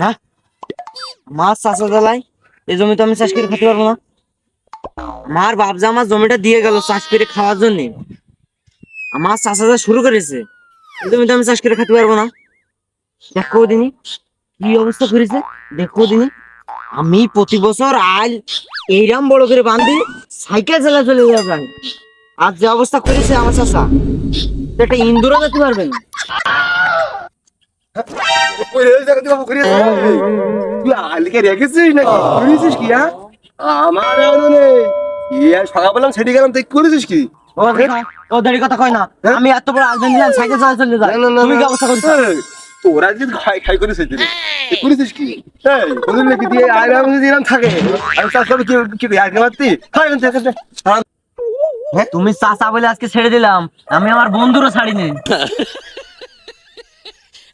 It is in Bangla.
না, মাছ চাষা জ্বালাই এই জমি তো আমি চাষ করে খেতে পারবো না। আমার বাপজা আমার জমিটা দিয়ে গেল চাষ করে খাওয়ার জন্য। আমার চাষা যা শুরু করেছে এই জমিতে আমি চাষ করে খেতে পারবো না। দেখো দিনি কি অবস্থা করেছে, দেখো দিনি। আমি প্রতি বছর আল এইরাম বড় করে বান্ধি সাইকেল চালা চলে যাবেন, আর যে অবস্থা করেছে আমার চাষা, একটা ইন্দুরা যেতে পারবে না। তুই আলিকে রেখেছিস নাকি করেছিস কি? হ্যাঁ, আমার সকাল বললাম সেটি গেলাম তুই করেছিস কি? ওদের কথা কয় না, আমি এত বড় আলবেন দিলাম সাইকেল চালা চলে যাই। তুমি কি অবস্থা করছো? তোরা যদি খাই খাই করেছিস করেছিস কি? বলুন নাকি দিয়ে আইলাম দিলাম থাকে আমি চাষ করবো কি আগে মারতি? তুমি চাচা বলে আজকে ছেড়ে দিলাম, আমি আমার বন্ধুরও ছাড়ি নেই।